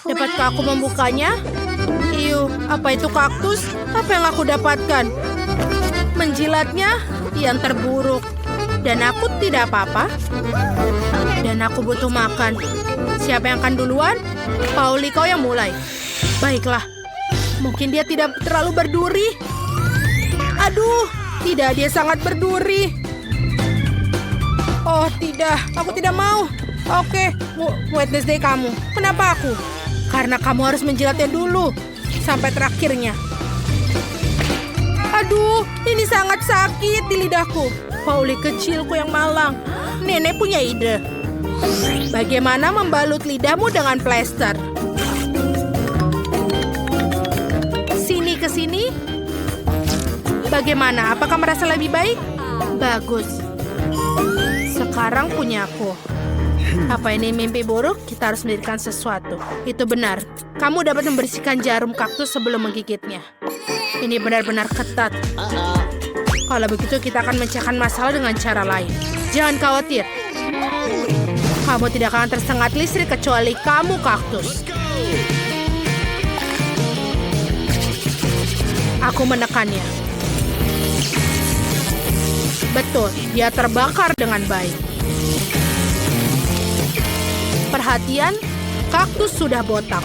Dapatkah aku membukanya? Iu, apa itu kaktus? Apa yang aku dapatkan? Menjilatnya yang terburuk. Dan aku tidak apa-apa. Dan aku butuh makan. Siapa yang akan duluan? Pauli, kau yang mulai. Baiklah. Mungkin dia tidak terlalu berduri. Aduh, tidak, dia sangat berduri. Oh, tidak. Aku tidak mau. Oke, Wednesday kamu. Kenapa aku? Karena kamu harus menjilatnya dulu. Sampai terakhirnya. Aduh, ini sangat sakit di lidahku. Pauli kecilku yang malang. Nenek punya ide. Bagaimana membalut lidahmu dengan plester? Sini ke sini. Bagaimana? Apakah merasa lebih baik? Bagus. Sekarang punya aku. Apa ini mimpi buruk? Kita harus mendirikan sesuatu. Itu benar. Kamu dapat membersihkan jarum kaktus sebelum menggigitnya. Ini benar-benar ketat. Kalau begitu kita akan mencahkan masalah dengan cara lain. Jangan khawatir. Kamu tidak akan tersengat listrik kecuali kamu kaktus. Aku menekannya. Betul, dia terbakar dengan baik. Perhatian, kaktus sudah botak.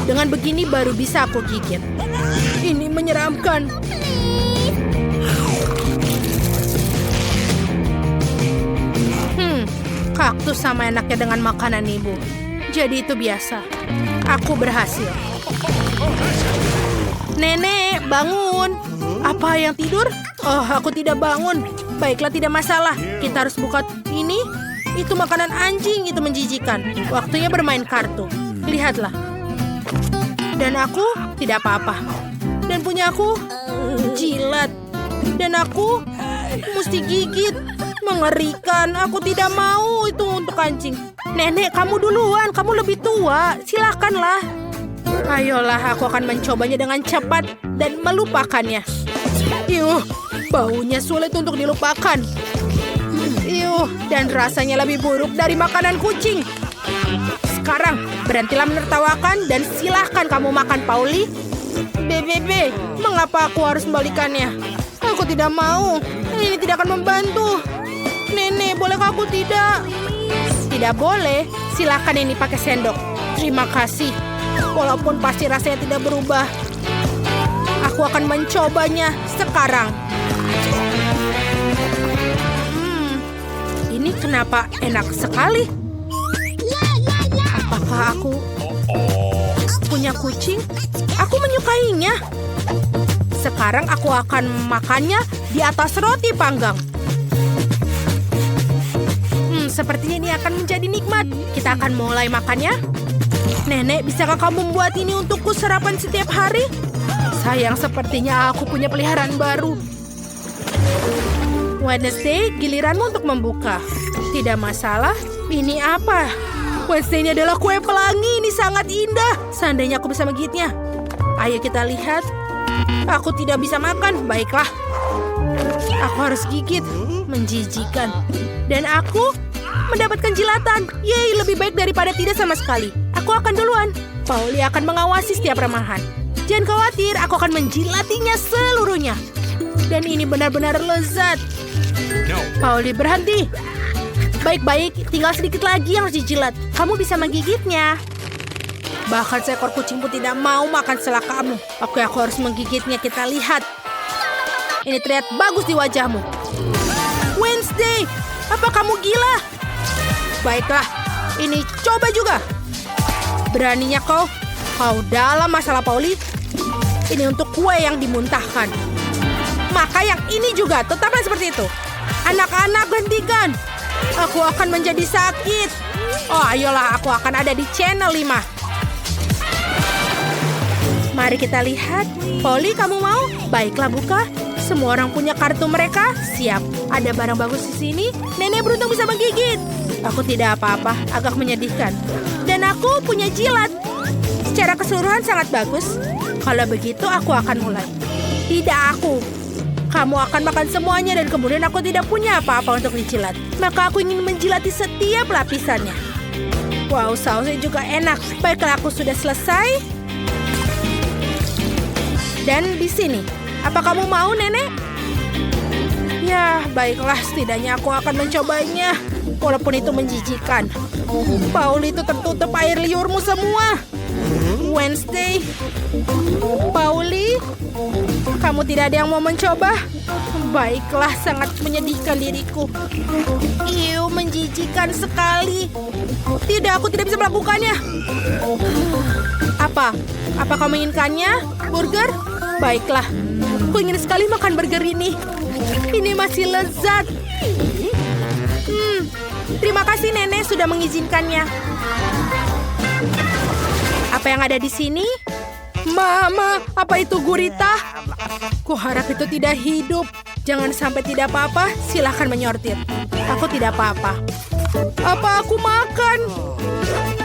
Dengan begini baru bisa aku gigit. Ini menyeramkan. Kaktus sama enaknya dengan makanan ibu. Jadi itu biasa. Aku berhasil. Nenek, bangun. Apa yang tidur? Oh, aku tidak bangun. Baiklah, tidak masalah. Kita harus buka ini. Itu makanan anjing, itu menjijikan. Waktunya bermain kartu. Lihatlah. Dan aku tidak apa-apa. Dan punya aku jilat. Dan aku mesti gigit. Mengerikan. Aku tidak mau itu untuk anjing. Nenek, kamu duluan. Kamu lebih tua. Silakanlah. Ayolah, aku akan mencobanya dengan cepat dan melupakannya. Yuh, baunya sulit untuk dilupakan. Yuh, dan rasanya lebih buruk dari makanan kucing. Sekarang, berhentilah menertawakan dan silahkan kamu makan, Pauli. BBB, mengapa aku harus membalikannya? Aku tidak mau. Ini tidak akan membantu. Nenek, bolehkah aku tidak? Tidak boleh. Silahkan ini pakai sendok. Terima kasih. Walaupun pasti rasanya tidak berubah. Aku akan mencobanya sekarang. Ini kenapa enak sekali? Apakah aku punya kucing? Aku menyukainya. Sekarang aku akan makannya di atas roti panggang. Sepertinya ini akan menjadi nikmat. Kita akan mulai makannya. Nenek, bisakah kamu membuat ini untukku sarapan setiap hari? Sayang, sepertinya aku punya peliharaan baru. Wednesday, giliranmu untuk membuka. Tidak masalah. Ini apa? Wednesday ini adalah kue pelangi. Ini sangat indah. Seandainya aku bisa menggigitnya. Ayo kita lihat. Aku tidak bisa makan. Baiklah. Aku harus gigit. Menjijikan. Dan aku mendapatkan jilatan. Yeay, lebih baik daripada tidak sama sekali. Aku akan duluan. Pauli akan mengawasi setiap remahan. Jangan khawatir, aku akan menjilatinya seluruhnya. Dan ini benar-benar lezat. Pauli, berhenti. Baik-baik, tinggal sedikit lagi yang harus dijilat. Kamu bisa menggigitnya. Bahkan seekor kucing pun tidak mau makan setelah kamu. Aku harus menggigitnya, kita lihat. Ini terlihat bagus di wajahmu. Wednesday, apa kamu gila? Baiklah, ini coba juga. Beraninya kau dalam masalah Pauli. Ini untuk kue yang dimuntahkan. Maka yang ini juga, tetaplah seperti itu. Anak-anak, hentikan. Aku akan menjadi sakit. Oh, ayolah, aku akan ada di channel 5. Mari kita lihat. Pauli, kamu mau? Baiklah, buka. Semua orang punya kartu mereka. Siap. Ada barang bagus di sini. Nenek beruntung bisa menggigit. Aku tidak apa-apa, agak menyedihkan. Dan aku punya jilat. Secara keseluruhan sangat bagus. Kalau begitu, aku akan mulai. Tidak aku. Kamu akan makan semuanya dan kemudian aku tidak punya apa-apa untuk dijilat. Maka aku ingin menjilati setiap lapisannya. Wow, sausnya juga enak. Baiklah, aku sudah selesai. Dan di sini, apa kamu mau, Nenek? Ya, baiklah, setidaknya aku akan mencobanya. Walaupun itu menjijikan. Pauli, itu tertutup air liurmu semua. Wednesday. Pauli, kamu tidak ada yang mau mencoba? Baiklah, sangat menyedihkan diriku. Iu, menjijikan sekali. Tidak, aku tidak bisa melakukannya. Apa? Apa kamu inginkannya? Burger? Baiklah, aku ingin sekali makan burger ini. Ini masih lezat. Terima kasih Nenek sudah mengizinkannya. Apa yang ada di sini? Mama, apa itu gurita? Kuharap itu tidak hidup. Jangan sampai tidak apa-apa, silahkan menyortir. Aku tidak apa-apa. Apa aku makan?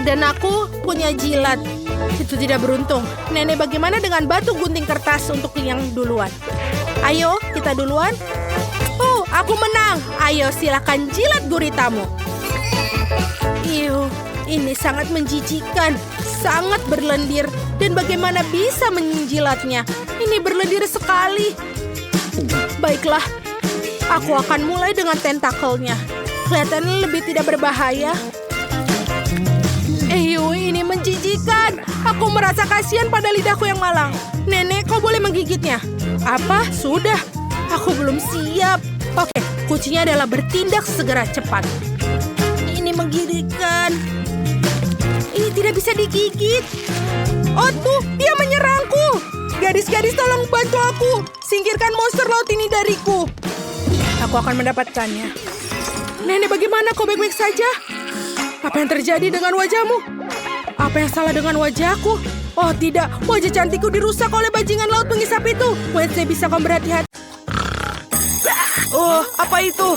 Dan aku punya jilat. Itu tidak beruntung. Nenek, bagaimana dengan batu gunting kertas untuk yang duluan? Ayo, kita duluan. Oh, aku menang. Ayo, silakan jilat guritamu. Iu, ini sangat menjijikan. Sangat berlendir. Dan bagaimana bisa menjilatnya? Ini berlendir sekali. Baiklah, aku akan mulai dengan tentakelnya. Kelihatannya lebih tidak berbahaya. Ini menjijikan. Aku merasa kasihan pada lidahku yang malang. Nenek, kau boleh menggigitnya. Apa? Sudah. Aku belum siap. Oke, kuncinya adalah bertindak segera cepat. Ini menggigitkan. Ini tidak bisa digigit. Oh tuh, dia menyerangku. Gadis-gadis, tolong bantu aku. Singkirkan monster laut ini dariku. Aku akan mendapatkannya. Nenek, bagaimana? Kau baik-baik saja? Apa yang terjadi dengan wajahmu? Apa yang salah dengan wajahku? Oh tidak, wajah cantikku dirusak oleh bajingan laut pengisap itu. Wednesday, bisa kau berhati-hati? Oh, apa itu?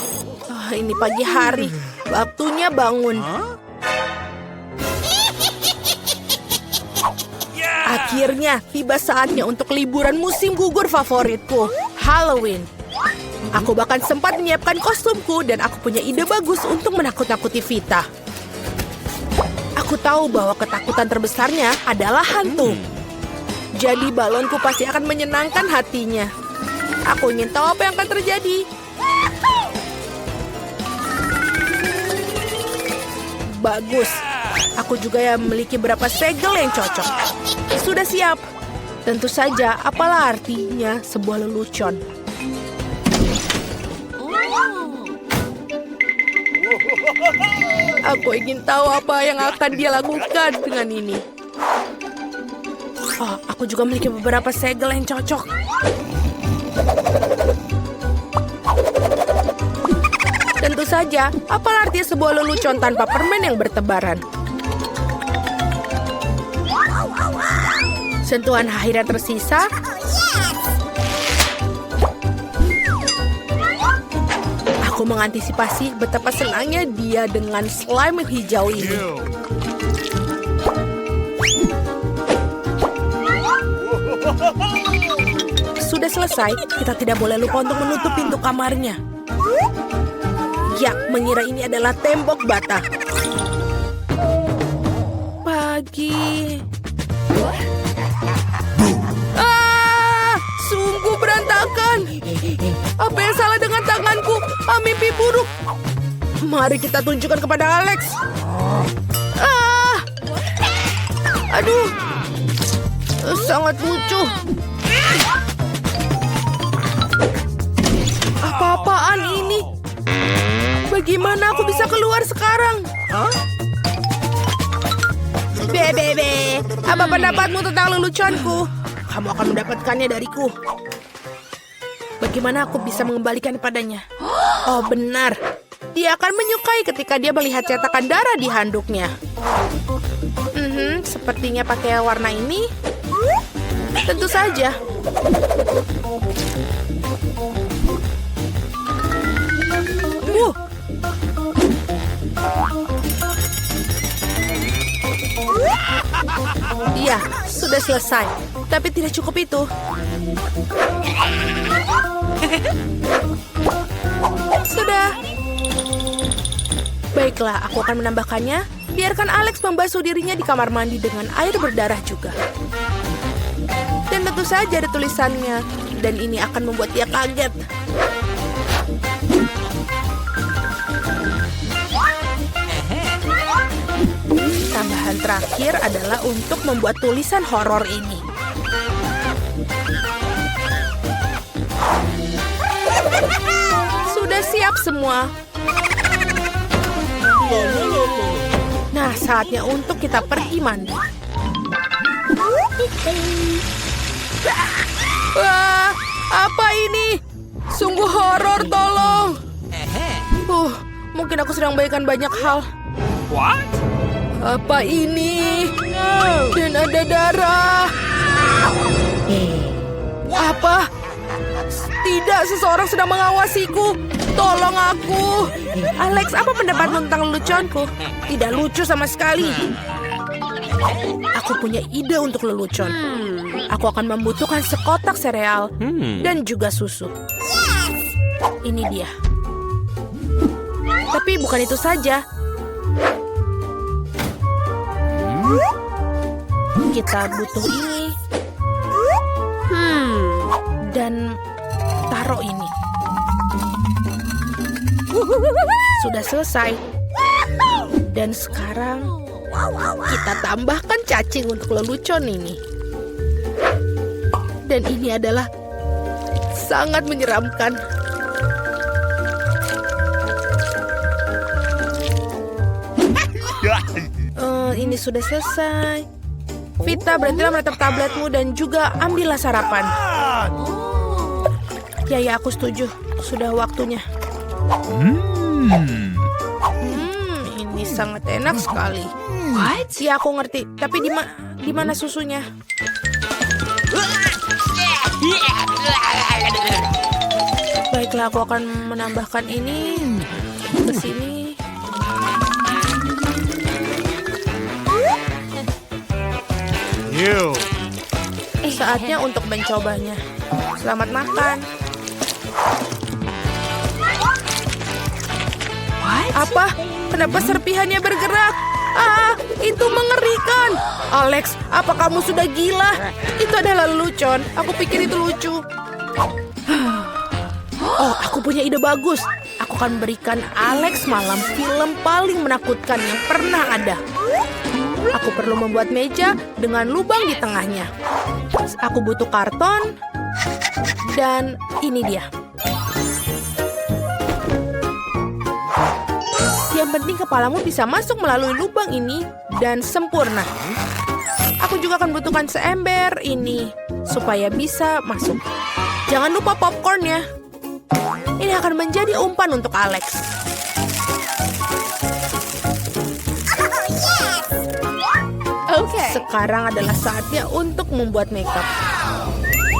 Ini pagi hari. Waktunya bangun. Akhirnya, tiba saatnya untuk liburan musim gugur favoritku, Halloween. Aku bahkan sempat menyiapkan kostumku dan aku punya ide bagus untuk menakut-nakuti Vita. Aku tahu bahwa ketakutan terbesarnya adalah hantu. Jadi balonku pasti akan menyenangkan hatinya. Aku ingin tahu apa yang akan terjadi. Bagus. Aku juga memiliki beberapa segel yang cocok. Sudah siap. Tentu saja, apalah artinya sebuah lelucon. Aku ingin tahu apa yang akan dia lakukan dengan ini. Oh, aku juga memiliki beberapa segel yang cocok. Tentu saja, apalah artinya sebuah lelucon tanpa permen yang bertebaran. Sentuhan akhir yang tersisa. Aku mengantisipasi betapa senangnya dia dengan slime hijau ini. Sudah selesai, kita tidak boleh lupa untuk menutup pintu kamarnya. Ya, mengira ini adalah tembok bata. Pagi. Sungguh berantakan. Apa yang salah dengan tanganku? Mimpi buruk. Mari kita tunjukkan kepada Alex. Aduh. Sangat lucu. Apa-apaan ini? Bagaimana aku bisa keluar sekarang? Bebe, apa pendapatmu tentang leluconku? Kamu akan mendapatkannya dariku. Bagaimana aku bisa mengembalikan padanya? Oh, benar. Dia akan menyukai ketika dia melihat cetakan darah di handuknya. Sepertinya pakai warna ini. Tentu saja. Iya, sudah selesai. Tapi tidak cukup itu. Sudah. Baiklah, aku akan menambahkannya. Biarkan Alex membasuh dirinya di kamar mandi dengan air berdarah juga. Dan tentu saja ada tulisannya. Dan ini akan membuat dia kaget. Tambahan terakhir adalah untuk membuat tulisan horor ini. Sudah siap semua. Nah, saatnya untuk kita pergi mandi. Wah, apa ini? Sungguh horor, tolong. Mungkin aku sedang bayangkan banyak hal. What? Apa ini? Dan ada darah. Apa? Tidak, seseorang sedang mengawasiku. Tolong aku. Alex, apa pendapatmu tentang leluconku? Tidak lucu sama sekali. Aku punya ide untuk lelucon. Aku akan membutuhkan sekotak sereal dan juga susu. Ini dia. Tapi bukan itu saja. Kita butuh ini. Dan taruh ini. Sudah selesai. Dan sekarang kita tambahkan cacing untuk lelucon ini. Dan ini adalah sangat menyeramkan. Ini sudah selesai. Vita, berhentilah menatap tabletmu dan juga ambillah sarapan. Ya, aku setuju. Sudah waktunya. Ini sangat enak sekali. What? Ya, aku ngerti. Tapi di mana susunya? Baiklah, aku akan menambahkan ini ke sini. Saatnya untuk mencobanya. Selamat makan. Apa? Kenapa serpihannya bergerak? Itu mengerikan. Alex, apa kamu sudah gila? Itu adalah lelucon. Aku pikir itu lucu. Oh, aku punya ide bagus. Aku akan berikan Alex malam film paling menakutkan yang pernah ada. Aku perlu membuat meja dengan lubang di tengahnya. Aku butuh karton. Dan ini dia. Yang penting kepalamu bisa masuk melalui lubang ini dan sempurna. Aku juga akan butuhkan seember ini supaya bisa masuk. Jangan lupa popcornnya. Ini akan menjadi umpan untuk Alex. Sekarang adalah saatnya untuk membuat makeup.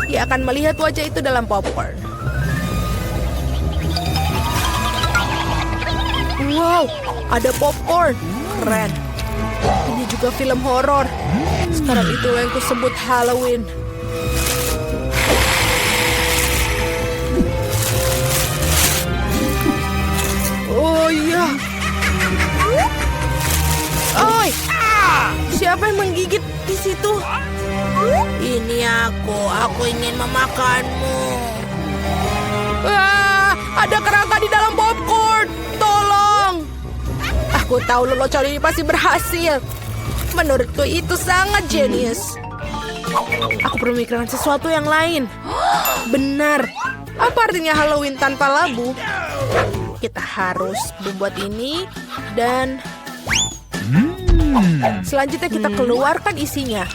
Dia akan melihat wajah itu dalam popcorn. Wow, ada popcorn. Keren. Ini juga film horor. Sekarang itu yang kusebut Halloween. Oh iya. Oi, siapa yang menggigit di situ? Ini aku ingin memakanmu. Ada kerangka di dalam popcorn. Tolong. Aku tahu lelucon ini pasti berhasil. Menurutku itu sangat jenius. Aku perlu memikirkan sesuatu yang lain. Benar. Apa artinya Halloween tanpa labu? Kita harus membuat ini dan selanjutnya kita keluarkan isinya.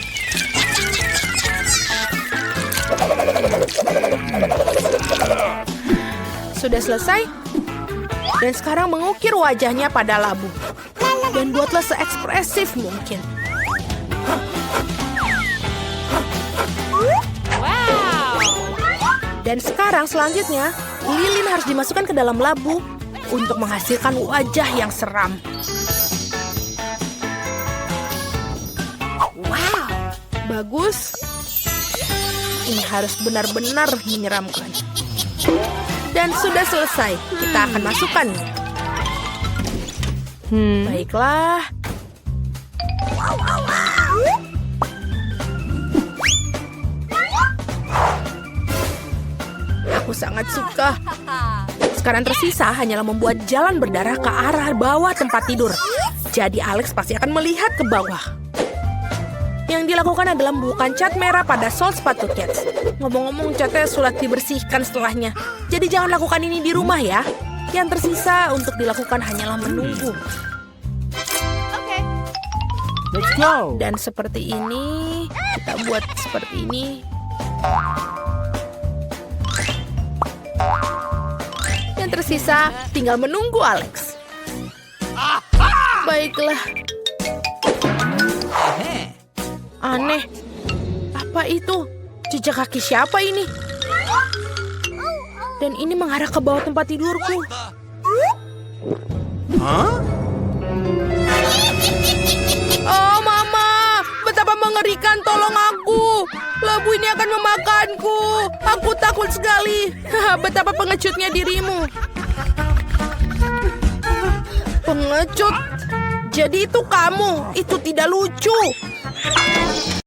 Sudah selesai? Dan sekarang mengukir wajahnya pada labu. Dan buatlah seekspresif mungkin. Wow. Dan sekarang selanjutnya, lilin harus dimasukkan ke dalam labu untuk menghasilkan wajah yang seram. Wow. Bagus. Ini harus benar-benar menyeramkan. Dan sudah selesai. Kita akan masukkan. Baiklah. Aku sangat suka. Sekarang tersisa hanyalah membuat jalan berdarah ke arah bawah tempat tidur. Jadi Alex pasti akan melihat ke bawah. Yang dilakukan adalah membuka cat merah pada sol sepatu Cats. Ngomong-ngomong, catnya sulit dibersihkan setelahnya. Jadi jangan lakukan ini di rumah ya. Yang tersisa untuk dilakukan hanyalah menunggu. Let's go. Dan seperti ini, kita buat seperti ini. Yang tersisa tinggal menunggu Alex. Baiklah. Aneh. Apa itu? Jejak kaki siapa ini? Dan ini mengarah ke bawah tempat tidurku. Oh, Mama! Betapa mengerikan, tolong aku! Labu ini akan memakanku. Aku takut sekali. Betapa pengecutnya dirimu. Pengecut? Jadi itu kamu. Itu tidak lucu.